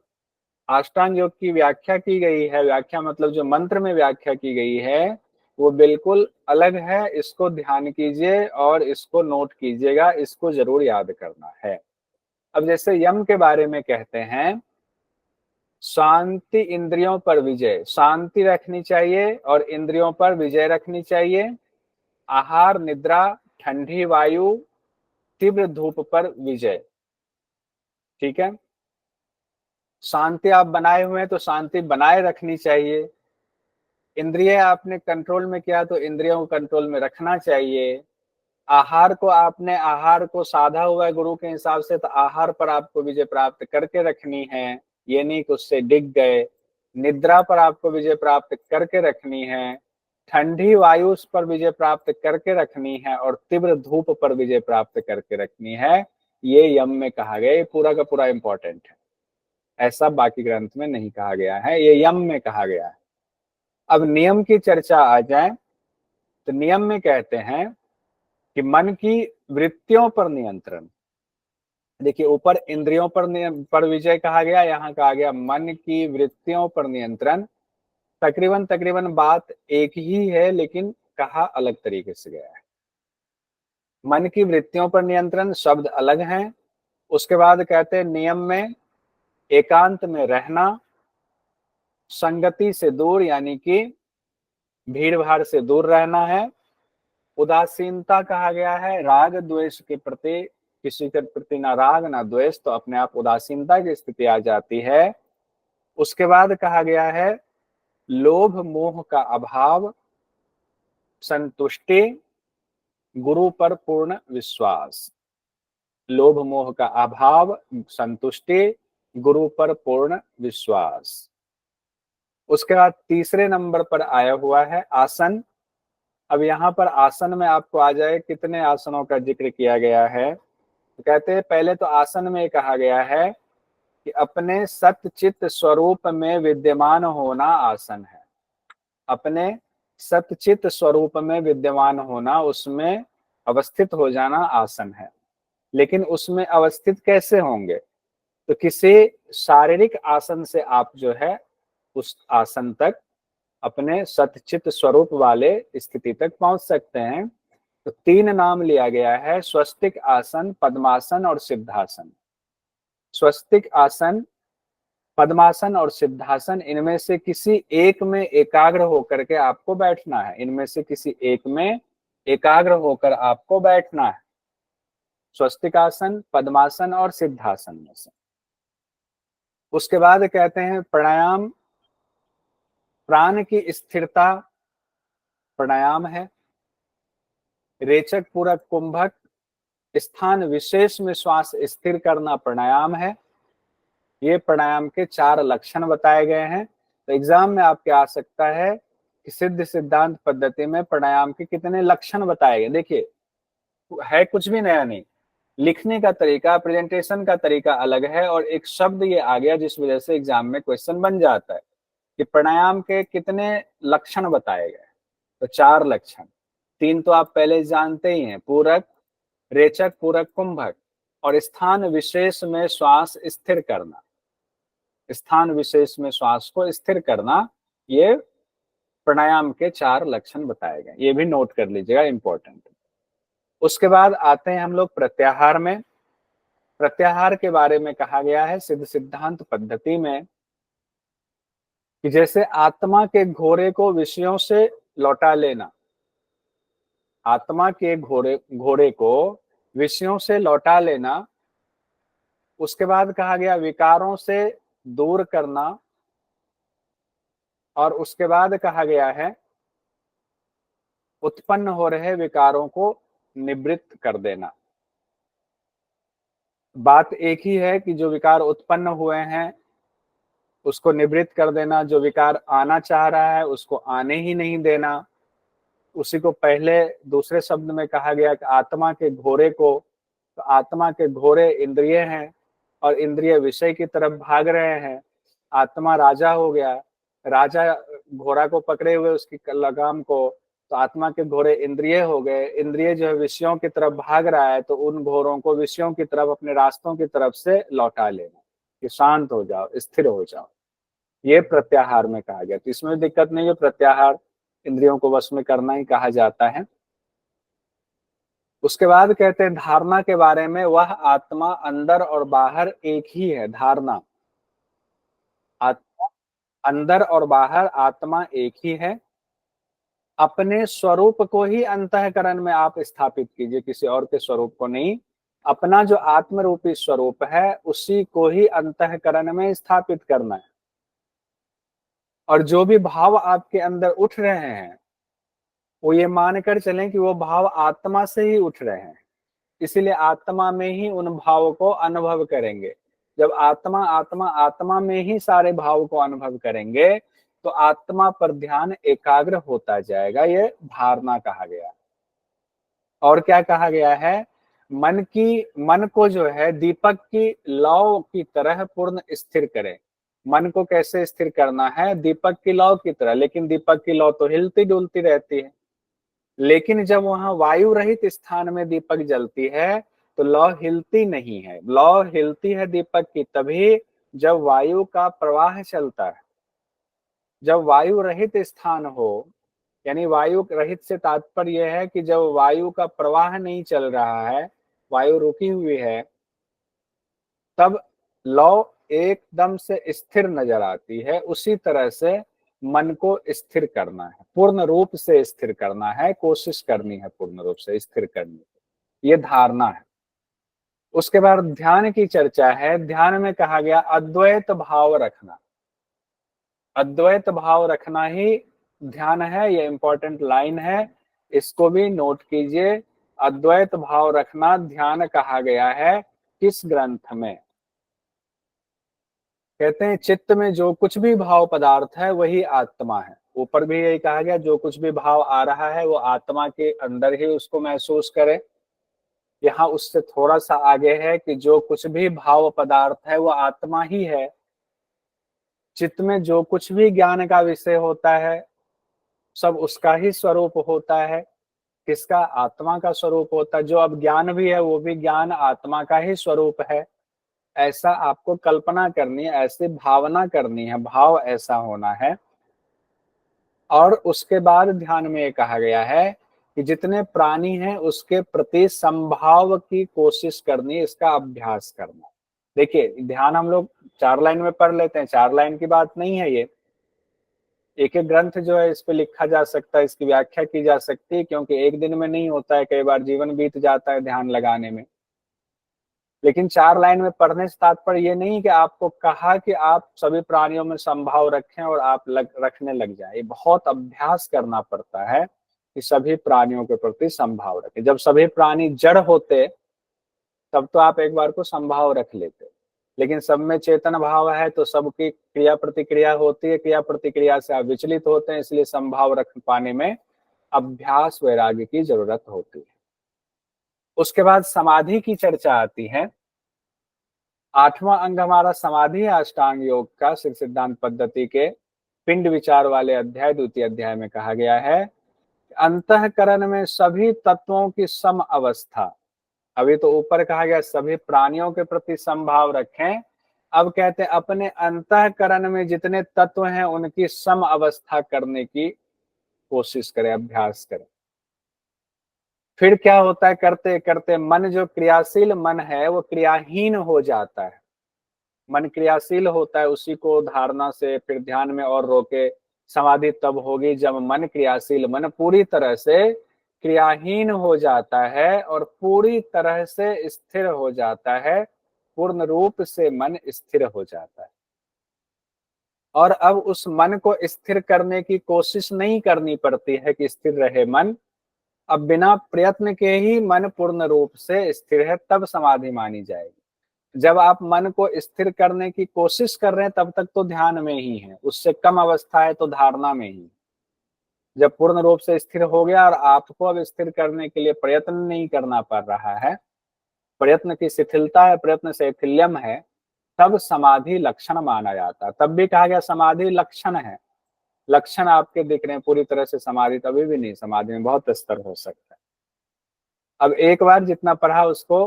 अष्टांग योग की व्याख्या की गई है, व्याख्या मतलब जो मंत्र में व्याख्या की गई है, वो बिल्कुल अलग है। इसको ध्यान कीजिए और इसको नोट कीजिएगा, इसको जरूर याद करना है। अब जैसे यम के बारे में कहते हैं, शांति, इंद्रियों पर विजय, शांति रखनी चाहिए और इंद्रियों पर विजय रखनी चाहिए। आहार, निद्रा, ठंडी वायु, तीव्र धूप पर विजय। ठीक है, शांति आप बनाए हुए हैं तो शांति बनाए रखनी चाहिए। इंद्रिय आपने कंट्रोल में किया तो इंद्रियों को कंट्रोल में रखना चाहिए। आहार को आपने, आहार को साधा हुआ है गुरु के हिसाब से, तो आहार पर आपको विजय प्राप्त करके रखनी है, ये नहीं कि उससे डिग गए। निद्रा पर आपको विजय प्राप्त करके रखनी है, ठंडी वायु पर विजय प्राप्त करके रखनी है, और तीव्र धूप पर विजय प्राप्त करके रखनी है। ये यम में कहा गया, ये पूरा का पूरा इंपॉर्टेंट है, ऐसा बाकी ग्रंथ में नहीं कहा गया है, ये यम में कहा गया है। अब नियम की चर्चा आ जाए तो नियम में कहते हैं कि मन की वृत्तियों पर नियंत्रण। देखिए, ऊपर इंद्रियों पर विजय कहा गया, यहाँ कहा गया मन की वृत्तियों पर नियंत्रण। तकरीबन बात एक ही है, लेकिन कहा अलग तरीके से गया है। मन की वृत्तियों पर नियंत्रण शब्द अलग हैं। उसके बाद कहते हैं नियम में एकांत में रहना, संगति से दूर, यानी कि भीड़ भाड़ से दूर रहना है। उदासीनता कहा गया है, राग द्वेष के प्रति, किसी के प्रति ना राग ना द्वेष, तो अपने आप उदासीनता की स्थिति आ जाती है। उसके बाद कहा गया है लोभ मोह का अभाव, संतुष्टि, गुरु पर पूर्ण विश्वास। लोभ मोह का अभाव, संतुष्टि, गुरु पर पूर्ण विश्वास। उसके बाद तीसरे नंबर पर आया हुआ है आसन। अब यहाँ पर आसन में आपको आ जाए कितने आसनों का जिक्र किया गया है, तो कहते हैं पहले तो आसन में कहा गया है कि अपने सतचित स्वरूप में विद्यमान होना आसन है। अपने सतचित स्वरूप में विद्यमान होना, उसमें अवस्थित हो जाना आसन है। लेकिन उसमें अवस्थित कैसे होंगे, तो किसी शारीरिक आसन से आप जो है उस आसन तक, अपने सतचित स्वरूप वाले स्थिति तक पहुंच सकते हैं। तो 3 नाम लिया गया है, स्वस्तिक आसन, पद्मासन और सिद्धासन। स्वस्तिक आसन, पद्मासन और सिद्धासन, इनमें से किसी एक में एकाग्र होकर के आपको बैठना है। इनमें से किसी एक में एकाग्र होकर आपको बैठना है। स्वस्तिक आसन, पद्मासन और सिद्धासन में से। उसके बाद कहते हैं प्राणायाम। प्राण की स्थिरता प्राणायाम है। रेचक, पूरक, कुंभक, स्थान विशेष में श्वास स्थिर करना प्राणायाम है। ये प्राणायाम के 4 लक्षण बताए गए हैं। तो एग्जाम में आपके आ सकता है कि सिद्ध सिद्धांत पद्धति में प्राणायाम के कितने लक्षण बताए गए। देखिए, है कुछ भी नया नहीं, लिखने का तरीका, प्रेजेंटेशन का तरीका अलग है, और एक शब्द ये आ गया जिस वजह से एग्जाम में क्वेश्चन बन जाता है कि प्राणायाम के कितने लक्षण बताए गए। तो 4 लक्षण, 3 तो आप पहले जानते ही हैं, पूरक, रेचक, पूरक, कुंभक, और स्थान विशेष में श्वास स्थिर करना। स्थान विशेष में श्वास को स्थिर करना, ये प्राणायाम के 4 लक्षण बताए गए। ये भी नोट कर लीजिएगा, इंपॉर्टेंट। उसके बाद आते हैं हम लोग प्रत्याहार में। प्रत्याहार के बारे में कहा गया है सिद्ध सिद्धांत पद्धति में कि जैसे आत्मा के घोड़े को विषयों से लौटा लेना, आत्मा के घोड़े को विषयों से लौटा लेना। उसके बाद कहा गया विकारों से दूर करना, और उसके बाद कहा गया है उत्पन्न हो रहे विकारों को निवृत्त कर देना। बात एक ही है कि जो विकार उत्पन्न हुए हैं उसको निवृत्त कर देना, जो विकार आना चाह रहा है उसको आने ही नहीं देना। उसी को पहले दूसरे शब्द में कहा गया कि आत्मा के घोड़े को, तो आत्मा के घोड़े इंद्रिय हैं और इंद्रिय विषय की तरफ भाग रहे हैं। आत्मा राजा हो गया, राजा घोड़ा को पकड़े हुए उसकी लगाम को, तो आत्मा के घोड़े इंद्रिय हो गए। इंद्रिय जो है विषयों की तरफ भाग रहा है, तो उन घोड़ों को विषयों की तरफ, अपने रास्तों की तरफ से लौटा लेना कि शांत हो जाओ, स्थिर हो जाओ। ये प्रत्याहार में कहा गया। तो इसमें दिक्कत नहीं है, प्रत्याहार इंद्रियों को वश में करना ही कहा जाता है। उसके बाद कहते हैं धारणा के बारे में, वह आत्मा अंदर और बाहर एक ही है। धारणा, आत्मा अंदर और बाहर आत्मा एक ही है। अपने स्वरूप को ही अंतःकरण में आप स्थापित कीजिए, किसी और के स्वरूप को नहीं। अपना जो आत्म रूपी स्वरूप है उसी को ही अंतःकरण में स्थापित करना है। और जो भी भाव आपके अंदर उठ रहे हैं वो ये मानकर चलें कि वो भाव आत्मा से ही उठ रहे हैं, इसीलिए आत्मा में ही उन भाव को अनुभव करेंगे। जब आत्मा आत्मा आत्मा में ही सारे भाव को अनुभव करेंगे तो आत्मा पर ध्यान एकाग्र होता जाएगा। ये धारणा कहा गया। और क्या कहा गया है, मन को जो है दीपक की लौ की तरह पूर्ण स्थिर करें। मन को कैसे स्थिर करना है, दीपक की लौ की तरह। लेकिन दीपक की लौ तो हिलती डुलती रहती है, लेकिन जब वहां वायु रहित स्थान में दीपक जलती है तो लौ हिलती नहीं है। लौ हिलती है दीपक की तभी जब वायु का प्रवाह चलता है। जब वायु रहित स्थान हो, यानी वायु रहित से तात्पर्य यह है कि जब वायु का प्रवाह नहीं चल रहा है, वायु रुकी हुई है, तब लौ एकदम से स्थिर नजर आती है। उसी तरह से मन को स्थिर करना है, पूर्ण रूप से स्थिर करना है, कोशिश करनी है पूर्ण रूप से स्थिर करने की। ये धारणा है। उसके बाद ध्यान की चर्चा है। ध्यान में कहा गया अद्वैत भाव रखना। अद्वैत भाव रखना ही ध्यान है। ये इंपॉर्टेंट लाइन है, इसको भी नोट कीजिए। अद्वैत भाव रखना ध्यान कहा गया है किस ग्रंथ में? कहते हैं चित्त में जो कुछ भी भाव पदार्थ है वही आत्मा है। ऊपर भी यही कहा गया, जो कुछ भी भाव आ रहा है वो आत्मा के अंदर ही उसको महसूस करे। यहाँ उससे थोड़ा सा आगे है कि जो कुछ भी भाव पदार्थ है वो आत्मा ही है। चित्त में जो कुछ भी ज्ञान का विषय होता है सब उसका ही स्वरूप होता है। किसका? आत्मा का स्वरूप होता है। जो अब ज्ञान भी है वो भी ज्ञान आत्मा का ही स्वरूप है। ऐसा आपको कल्पना करनी है, ऐसी भावना करनी है, भाव ऐसा होना है। और उसके बाद ध्यान में ये कहा गया है कि जितने प्राणी हैं उसके प्रति संभाव की कोशिश करनी, इसका अभ्यास करना। देखिए ध्यान हम लोग 4 लाइन में पढ़ लेते हैं, 4 लाइन की बात नहीं है ये। एक एक ग्रंथ जो है इस पे लिखा जा सकता है, इसकी व्याख्या की जा सकती है, क्योंकि एक दिन में नहीं होता है, कई बार जीवन बीत जाता है ध्यान लगाने में। लेकिन 4 लाइन में पढ़ने से तात्पर्य ये नहीं कि आपको कहा कि आप सभी प्राणियों में संभाव रखें और आप रखने लग जाए। ये बहुत अभ्यास करना पड़ता है कि सभी प्राणियों के प्रति संभाव रखें। जब सभी प्राणी जड़ होते तब तो आप एक बार को संभाव रख लेते, लेकिन सब में चेतन भाव है तो सबकी क्रिया प्रतिक्रिया होती है, क्रिया प्रतिक्रिया से आप विचलित होते हैं, इसलिए संभाव रख पाने में अभ्यास वैराग्य की जरूरत होती है। उसके बाद समाधि की चर्चा आती है। 8वां अंग हमारा समाधि अष्टांग योग का सिद्ध सिद्धांत पद्धति के पिंड विचार वाले अध्याय 2 अध्याय में कहा गया है अंतःकरण में सभी तत्वों की सम अवस्था। अभी तो ऊपर कहा गया सभी प्राणियों के प्रति संभाव रखें, अब कहते हैं अपने अंतःकरण में जितने तत्व हैं उनकी सम अवस्था करने की कोशिश करें, अभ्यास करें। फिर क्या होता है, करते करते मन जो क्रियाशील मन है वो क्रियाहीन हो जाता है। मन क्रियाशील होता है, उसी को धारणा से फिर ध्यान में और रोके। समाधि तब होगी जब मन क्रियाशील मन पूरी तरह से क्रियाहीन हो जाता है और पूरी तरह से स्थिर हो जाता है, पूर्ण रूप से मन स्थिर हो जाता है। और अब उस मन को स्थिर करने की कोशिश नहीं करनी पड़ती है कि स्थिर रहे मन, अब बिना प्रयत्न के ही मन पूर्ण रूप से स्थिर है, तब समाधि मानी जाएगी। जब आप मन को स्थिर करने की कोशिश कर रहे हैं तब तक तो ध्यान में ही है, उससे कम अवस्था है तो धारणा में ही। जब पूर्ण रूप से स्थिर हो गया और आपको अब स्थिर करने के लिए प्रयत्न नहीं करना पड़ रहा है, प्रयत्न की शिथिलता है, प्रयत्न शैथिल्यम है, तब समाधि लक्षण माना जाता है। तब भी कहा गया समाधि लक्षण है, लक्षण आपके दिख रहे हैं, पूरी तरह से समाधि तभी भी नहीं, समाधि में बहुत स्तर हो सकता है। अब एक बार जितना पढ़ा उसको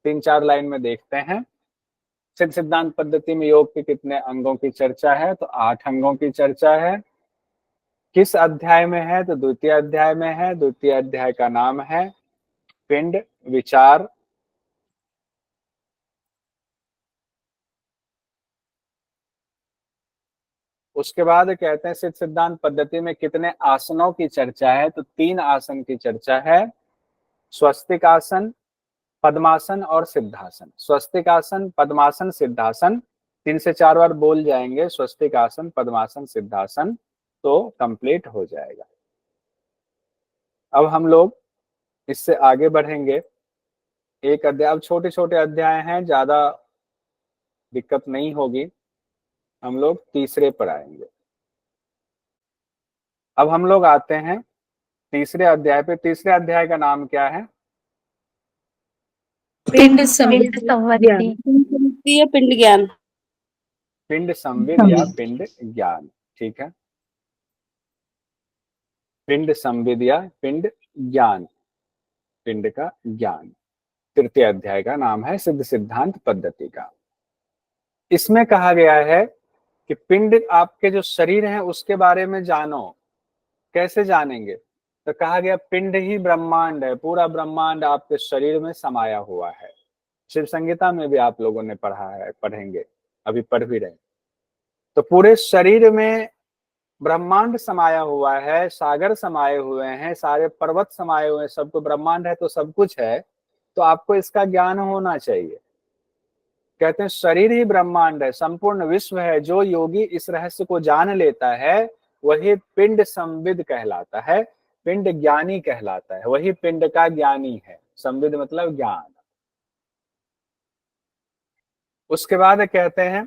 3-4 लाइन में देखते हैं। सिद्ध सिद्धांत पद्धति में योग के कितने अंगों की चर्चा है, तो 8 अंगों की चर्चा है। किस अध्याय में है, तो 2 अध्याय में है। 2 अध्याय का नाम है पिंड विचार। उसके बाद कहते हैं सिद्ध सिद्धांत पद्धति में कितने आसनों की चर्चा है, तो 3 आसन की चर्चा है, स्वस्तिक आसन, पद्मासन और सिद्धासन। स्वस्तिक आसन, पद्मासन, सिद्धासन 3 से 4 बार बोल जाएंगे, स्वस्तिक आसन, पद्मासन, सिद्धासन, तो कंप्लीट हो जाएगा। अब हम लोग इससे आगे बढ़ेंगे। एक अध्याय, अब छोटे छोटे अध्याय हैं, ज्यादा दिक्कत नहीं होगी, हम लोग तीसरे पर आएंगे। अब हम लोग आते हैं तीसरे अध्याय पे। तीसरे अध्याय का नाम क्या है, पिंड संवृत्ति पिंड ज्ञान। पिंड संविद या पिंड ज्ञान। ठीक है, पिंड संविद या पिंड ज्ञान, पिंड का ज्ञान। 3 अध्याय का नाम है सिद्ध सिद्धांत पद्धति का। इसमें कहा गया है कि पिंड आपके जो शरीर है उसके बारे में जानो। कैसे जानेंगे, तो कहा गया पिंड ही ब्रह्मांड है, पूरा ब्रह्मांड आपके शरीर में समाया हुआ है। शिव संगीता में भी आप लोगों ने पढ़ा है, पढ़ेंगे, अभी पढ़ भी रहे। तो पूरे शरीर में ब्रह्मांड समाया हुआ है, सागर समाये हुए हैं, सारे पर्वत समाये हुए हैं, सब तो ब्रह्मांड है तो सब कुछ है, तो आपको इसका ज्ञान होना चाहिए। कहते हैं शरीर ही ब्रह्मांड है, संपूर्ण विश्व है। जो योगी इस रहस्य को जान लेता है वही पिंड संविद कहलाता है, पिंड ज्ञानी कहलाता है, वही पिंड का ज्ञानी है। संविद मतलब ज्ञान। उसके बाद कहते हैं,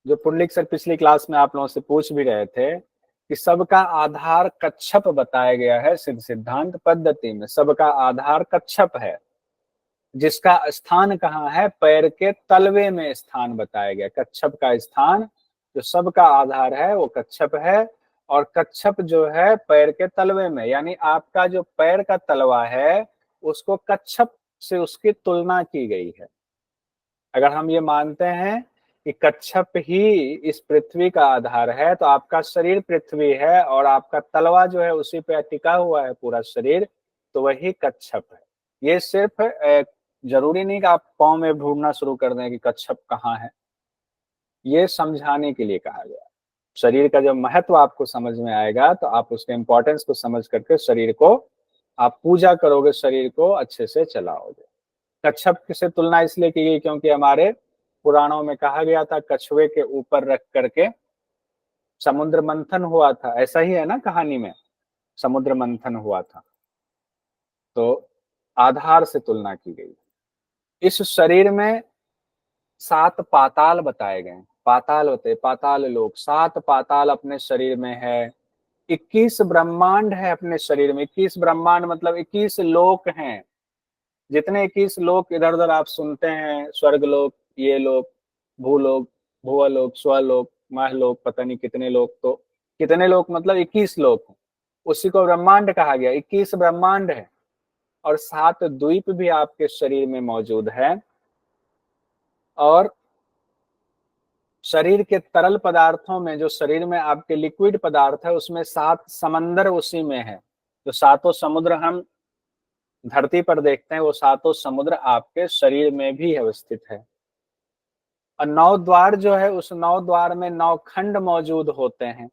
जो पुंडलिक सर पिछली क्लास में आप लोगों से पूछ भी रहे थे कि सबका आधार कच्छप बताया गया है सिद्ध सिद्धांत पद्धति में। सबका आधार कच्छप है, जिसका स्थान कहाँ है, पैर के तलवे में स्थान बताया गया। कच्छप का स्थान, जो सबका आधार है वो कच्छप है, और कच्छप जो है पैर के तलवे में, यानी आपका जो पैर का तलवा है उसको कच्छप से उसकी तुलना की गई है। अगर हम ये मानते हैं कि कच्छप ही इस पृथ्वी का आधार है, तो आपका शरीर पृथ्वी है और आपका तलवा जो है उसी पे टिका हुआ है पूरा शरीर, तो वही कच्छप है। ये सिर्फ जरूरी नहीं कि आप पाँव में ढूंढना शुरू कर दें कि कच्छप कहाँ है, ये समझाने के लिए कहा गया। शरीर का जब महत्व आपको समझ में आएगा तो आप उसके इंपॉर्टेंस को समझ करके शरीर को आप पूजा करोगे, शरीर को अच्छे से चलाओगे। कच्छप से तुलना इसलिए की गई क्योंकि हमारे पुराणों में कहा गया था कछुए के ऊपर रख करके समुद्र मंथन हुआ था, ऐसा ही है ना कहानी में, समुद्र मंथन हुआ था, तो आधार से तुलना की गई। इस शरीर में 7 पाताल बताए गए, पाताल होते, पाताल लोक, 7 पाताल अपने शरीर में है। 21 ब्रह्मांड है अपने शरीर में। 21 ब्रह्मांड मतलब 21 लोक हैं। जितने 21 लोक इधर उधर आप सुनते हैं, स्वर्ग लोक, ये लोक, भूलोक, भुवलोक, स्वलोक, महलोक, पता नहीं कितने लोक, तो कितने लोक मतलब 21 लोक, उसी को ब्रह्मांड कहा गया। 21 ब्रह्मांड है और 7 द्वीप भी आपके शरीर में मौजूद है। और शरीर के तरल पदार्थों में, जो शरीर में आपके लिक्विड पदार्थ है, उसमें 7 समंदर उसी में है। जो 7 समुद्र हम धरती पर देखते हैं, वो 7 समुद्र आपके शरीर में भी अवस्थित है। और 9 द्वार जो है, उस 9 द्वार में 9 खंड मौजूद होते हैं।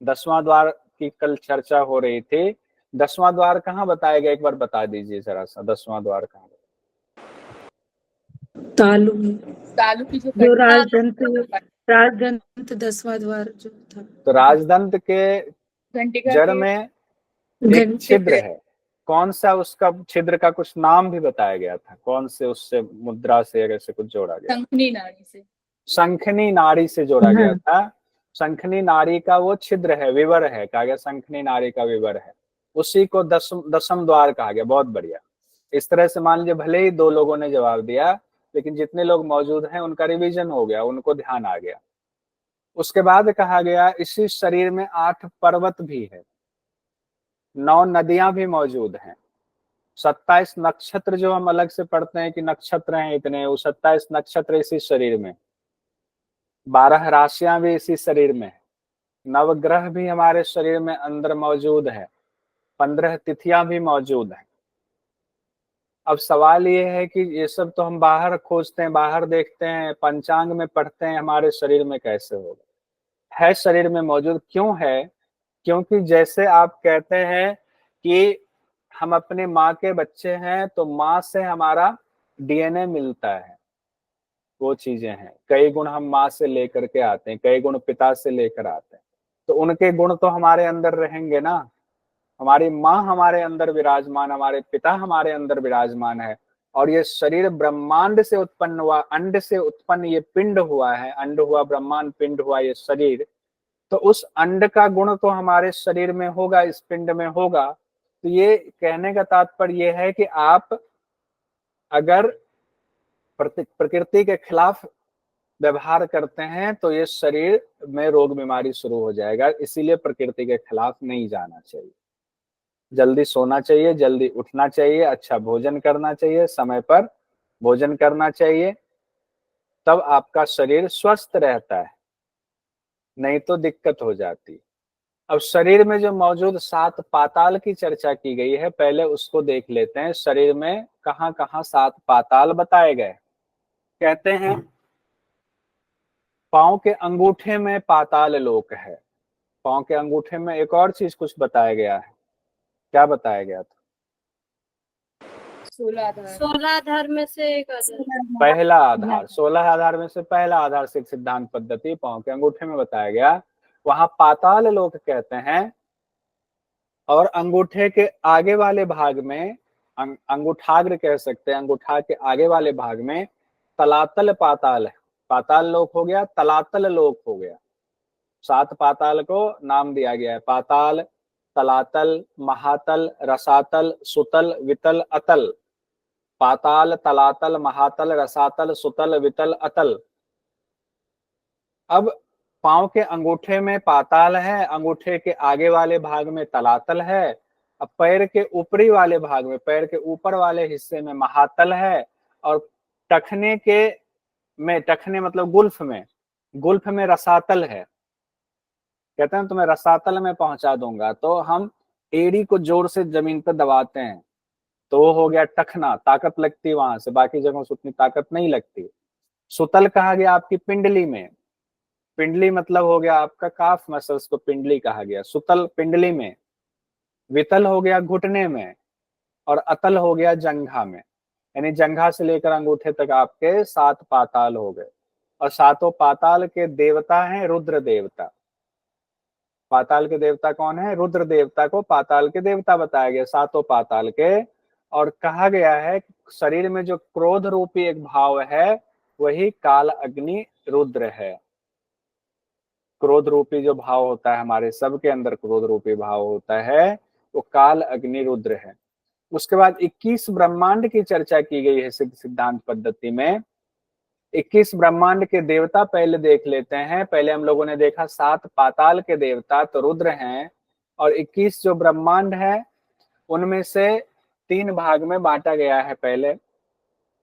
10वां द्वार की कल चर्चा हो रही थी। 10वां द्वार कहाँ बताया गया, एक बार बता दीजिए जरा सा, 10वां द्वार कहाँ? तालु तालु की जो जो राजदंत 10वां द्वार जो था, तो राजदंत के घंटिका जड़ के में एक घंटे छिद्र है। कौन सा उसका छिद्र का कुछ नाम भी बताया गया था, कौन से उससे मुद्रा से अगर से कुछ जोड़ा गया? शंखनी नाड़ी से, शंखनी नाड़ी से जोड़ा हाँ। गया था। शंखनी नाड़ी का वो छिद्र है, विवर है, कहा गया शंखनी नाड़ी का विवर है, उसी को 10वां द्वार कहा गया। बहुत बढ़िया। इस तरह से मान लीजिए भले ही 2 लोगों ने जवाब दिया, लेकिन जितने लोग मौजूद हैं उनका रिवीजन हो गया, उनको ध्यान आ गया। उसके बाद कहा गया इसी शरीर में 8 पर्वत भी है, 9 नदियां भी मौजूद हैं, 27 नक्षत्र जो हम अलग से पढ़ते हैं कि नक्षत्र हैं इतने, वो 27 नक्षत्र इसी शरीर में, 12 राशियां भी इसी शरीर में है, नवग्रह भी हमारे शरीर में अंदर मौजूद है, 15 तिथियां भी मौजूद हैं। अब सवाल ये है कि ये सब तो हम बाहर खोजते हैं, बाहर देखते हैं, पंचांग में पढ़ते हैं, हमारे शरीर में कैसे होगा? है शरीर में मौजूद। क्यों है? क्योंकि जैसे आप कहते हैं कि हम अपने माँ के बच्चे हैं, तो माँ से हमारा डीएनए मिलता है, वो चीजें हैं। कई गुण हम माँ से लेकर के आते हैं, कई गुण पिता से लेकर आते हैं, तो उनके गुण तो हमारे अंदर रहेंगे ना। हमारी माँ हमारे अंदर विराजमान, हमारे पिता हमारे अंदर विराजमान है। और ये शरीर ब्रह्मांड से उत्पन्न हुआ, अंड से उत्पन्न ये पिंड हुआ है, अंड हुआ ब्रह्मांड, पिंड हुआ ये शरीर। तो उस अंड का गुण तो हमारे शरीर में होगा, इस पिंड में होगा। तो ये कहने का तात्पर्य ये है कि आप अगर प्रकृति के खिलाफ व्यवहार करते हैं तो ये शरीर में रोग बीमारी शुरू हो जाएगा। इसीलिए प्रकृति के खिलाफ नहीं जाना चाहिए। जल्दी सोना चाहिए, जल्दी उठना चाहिए, अच्छा भोजन करना चाहिए, समय पर भोजन करना चाहिए, तब आपका शरीर स्वस्थ रहता है, नहीं तो दिक्कत हो जाती। अब शरीर में जो मौजूद 7 पाताल की चर्चा की गई है, पहले उसको देख लेते हैं। शरीर में कहाँ कहाँ 7 पाताल बताए गए। कहते हैं पांव के अंगूठे में पाताल लोक है। पांव के अंगूठे में एक और चीज कुछ बताया गया है। क्या बताया गया था? 16 आधार, 16 आधार में से एक आधार। पहला आधार, 16 आधार में से पहला आधार से सिद्धांत पद्धति पांव के अंगूठे में बताया गया, वहां पाताल लोक कहते हैं। और अंगूठे के आगे वाले भाग में, अंगूठाग्र कह सकते हैं, अंगूठा के आगे वाले भाग में तलातल पाताल है। पाताल लोक हो गया, तलातल लोक हो गया। 7 पाताल को नाम दिया गया है, पाताल, तलातल, महातल, रसातल, सुतल, वितल, अतल। पाताल, तलातल, महातल, रसातल, सुतल, वितल, अतल। अब पांव के अंगूठे में पाताल है, अंगूठे के आगे वाले भाग में तलातल है। अब पैर के ऊपरी वाले भाग में, पैर के ऊपर वाले हिस्से में महातल है। और टखने के में, टखने मतलब गुल्फ में रसातल है, कहते हैं तुम्हें रसातल में पहुंचा दूंगा, तो हम एड़ी को जोर से जमीन पर दबाते हैं, तो वो हो गया टखना, ताकत लगती है वहां से, बाकी जगहों से उतनी ताकत नहीं लगती। सुतल कहा गया आपकी पिंडली में, पिंडली मतलब हो गया आपका काफ मसल्स को पिंडली कहा गया, सुतल पिंडली में। वितल हो गया घुटने में, और अतल हो गया जंघा में, यानी जंघा से लेकर अंगूठे तक आपके 7 पाताल हो गए। और 7 पाताल के देवता हैं रुद्र देवता। पाताल के देवता कौन है? रुद्र देवता को पाताल के देवता बताया गया, 7 पाताल के। और कहा गया है शरीर में जो क्रोध रूपी एक भाव है वही काल अग्नि रुद्र है। क्रोध रूपी जो भाव होता है, हमारे सबके अंदर क्रोध रूपी भाव होता है, वो काल अग्नि रुद्र है। उसके बाद 21 ब्रह्मांड की चर्चा की गई है सिद्ध सिद्धांत पद्धति में। 21 ब्रह्मांड के देवता पहले देख लेते हैं। पहले हम लोगों ने देखा 7 पाताल के देवता तो रुद्र हैं, और 21 जो ब्रह्मांड है उनमें से 3 भाग में बांटा गया है। पहले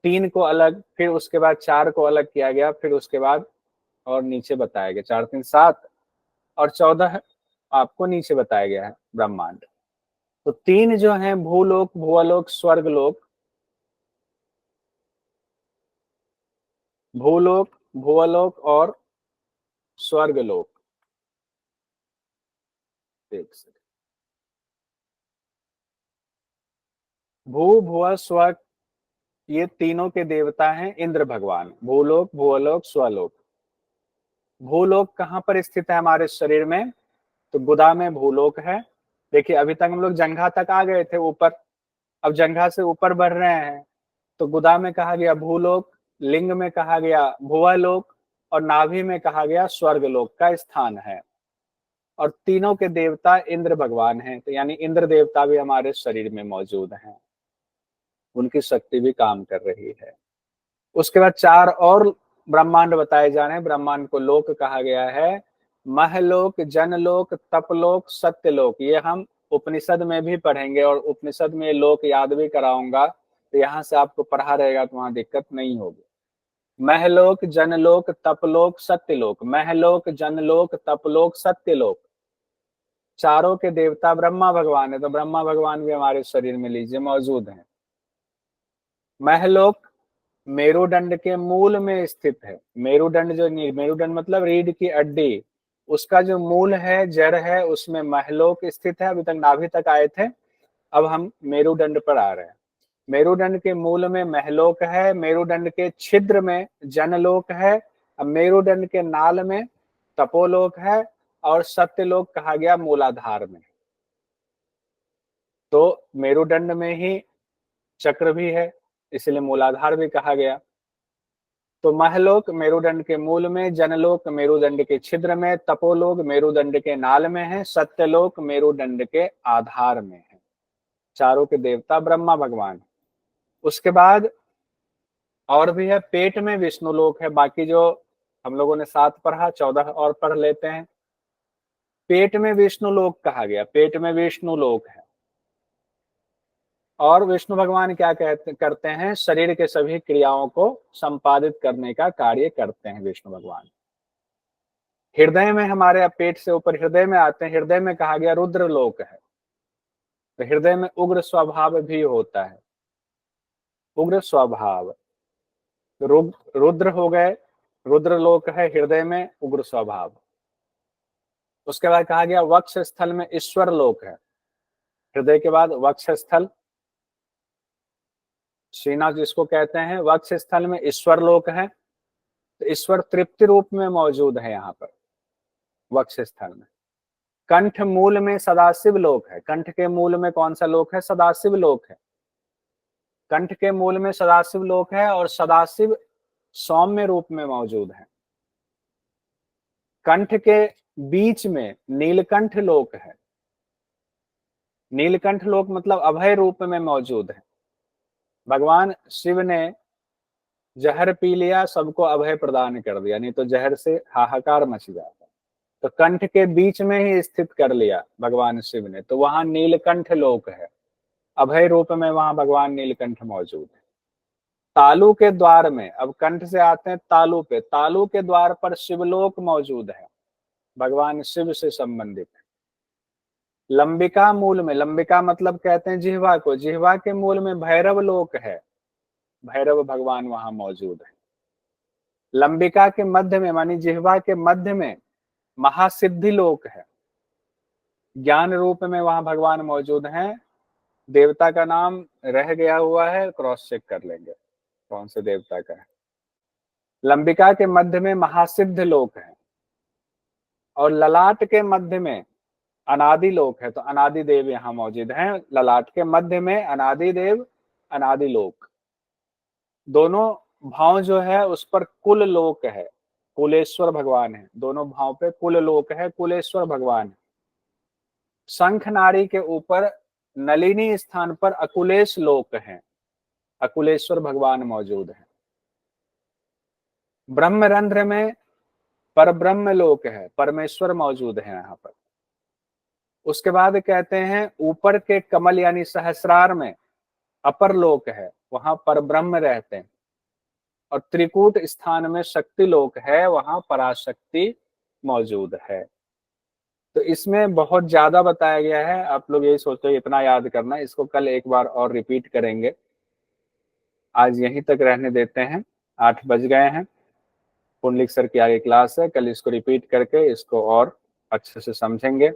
3 को अलग, फिर उसके बाद 4 को अलग किया गया, फिर उसके बाद और नीचे बताया गया 4 3 7 और 14 आपको नीचे बताया गया है ब्रह्मांड। तो 3 जो हैं भूलोक, भुवलोक, स्वर्गलोक, भूलोक, भुवलोक और स्वर्गलोक। एक सेकंड, भू भुव स्वर्ग, ये तीनों के देवता हैं इंद्र भगवान। भूलोक, भुवलोक, स्वलोक। भूलोक कहाँ पर स्थित है हमारे शरीर में? तो गुदा में भूलोक है। देखिए अभी तक हम लोग जंघा तक आ गए थे ऊपर, अब जंघा से ऊपर बढ़ रहे हैं। तो गुदा में कहा गया भूलोक, लिंग में कहा गया भुवलोक, और नाभि में कहा गया स्वर्गलोक का स्थान है। और तीनों के देवता इंद्र भगवान हैं, तो यानी इंद्र देवता भी हमारे शरीर में मौजूद हैं, उनकी शक्ति भी काम कर रही है। उसके बाद 4 और ब्रह्मांड बताए जा रहे हैं। ब्रह्मांड को लोक कहा गया है, महलोक, जनलोक, तपलोक, सत्यलोक। ये हम उपनिषद में भी पढ़ेंगे, और उपनिषद में लोक याद भी कराऊंगा, तो यहाँ से आपको पढ़ा रहेगा तो वहां दिक्कत नहीं होगी। महलोक, जनलोक, तपलोक, सत्यलोक। महलोक, जनलोक, तपलोक, सत्यलोक। चारों के देवता ब्रह्मा भगवान है, तो ब्रह्मा भगवान भी हमारे शरीर में लीजिए मौजूद हैं। महलोक मेरुदंड के मूल में स्थित है। मेरुदंड जो, मेरुदंड मतलब रीढ़ की हड्डी, उसका जो मूल है, जड़ है, उसमें महलोक स्थित है। अभी तक नाभि तक आए थे, अब हम मेरुदंड पर आ रहे हैं। मेरुदंड के मूल में महलोक है, मेरुदंड के छिद्र में जनलोक है, अब मेरुदंड के नाल में तपोलोक है, और सत्यलोक कहा गया मूलाधार में। तो मेरुदंड में ही चक्र भी है, इसलिए मूलाधार भी कहा गया। तो महलोक मेरुदंड के मूल में, जनलोक मेरुदंड के छिद्र में, तपोलोक मेरुदंड के नाल में है, सत्यलोक मेरुदंड के आधार में है। चारों के देवता ब्रह्मा भगवान। उसके बाद और भी है, पेट में विष्णु लोक है। बाकी जो हम लोगों ने 7 पढ़ा, 14 और पढ़ लेते हैं। पेट में विष्णु लोक कहा गया, पेट में विष्णु लोक है। और विष्णु भगवान क्या करते हैं? शरीर के सभी क्रियाओं को संपादित करने का कार्य करते हैं विष्णु भगवान। हृदय में हमारे, अब पेट से ऊपर हृदय में आते हैं। हृदय में कहा गया रुद्र लोक है, तो हृदय में उग्र स्वभाव भी होता है, उग्र स्वभाव। रुद्र हो गए, रुद्र लोक है हृदय में, उग्र स्वभाव। उसके बाद कहा गया वक्ष स्थल में ईश्वर लोक है। हृदय के बाद वक्ष स्थल, सीना जिसको कहते हैं, वक्ष स्थल में ईश्वर लोक है। तो ईश्वर तृप्ति रूप में मौजूद है यहाँ पर वक्ष स्थल में। कंठ मूल में सदाशिव लोक है। कंठ के मूल में कौन सा लोक है? सदाशिव लोक है। कंठ के मूल में सदाशिव लोक है, और सदाशिव सौम्य रूप में मौजूद है। कंठ के बीच में नीलकंठ लोक है। नीलकंठ लोक मतलब अभय रूप में मौजूद है। भगवान शिव ने जहर पी लिया, सबको अभय प्रदान कर दिया, नहीं तो जहर से हाहाकार मच जाता। तो कंठ के बीच में ही स्थित कर लिया भगवान शिव ने, तो वहां नीलकंठ लोक है। अभय रूप में वहां भगवान नीलकंठ मौजूद है। तालु के द्वार में, अब कंठ से आते हैं तालु पे, तालु के द्वार पर शिवलोक मौजूद है, भगवान शिव से संबंधित है। लंबिका मूल में, लंबिका मतलब कहते हैं जिह्वा को, जिह्वा के मूल में भैरव लोक है, भैरव भगवान वहां मौजूद है। लंबिका के मध्य में मानी जिह्वा के मध्य में महासिद्धि लोक है, ज्ञान रूप में वहां भगवान मौजूद हैं। देवता का नाम रह गया हुआ है, क्रॉस चेक कर लेंगे कौन से देवता का है। लंबिका के मध्य में महासिद्ध लोक है और ललाट के मध्य में अनादि लोक है, तो अनादि देव यहाँ मौजूद हैं। ललाट के मध्य में अनादि देव, अनादि लोक, दोनों भाव जो है उस पर कुल लोक है, कुलेश्वर भगवान है, दोनों भाव पे कुल लोक है, कुलेश्वर भगवान है। शंख नारी के ऊपर नलिनी स्थान पर अकुलेश लोक है, अकुलेश्वर भगवान मौजूद है। ब्रह्मरंध्र में परब्रह्म लोक है, परमेश्वर मौजूद है यहाँ पर। उसके बाद कहते हैं ऊपर के कमल यानी सहस्रार में अपर लोक है, वहां परब्रह्म रहते हैं। और त्रिकूट स्थान में शक्ति लोक है, वहां पराशक्ति मौजूद है। तो इसमें बहुत ज्यादा बताया गया है, आप लोग यही सोचो इतना याद करना, इसको कल एक बार और रिपीट करेंगे। आज यहीं तक रहने देते हैं, 8 बज गए हैं। पुंडलिक सर की आगे क्लास है, कल इसको रिपीट करके इसको और अच्छे से समझेंगे।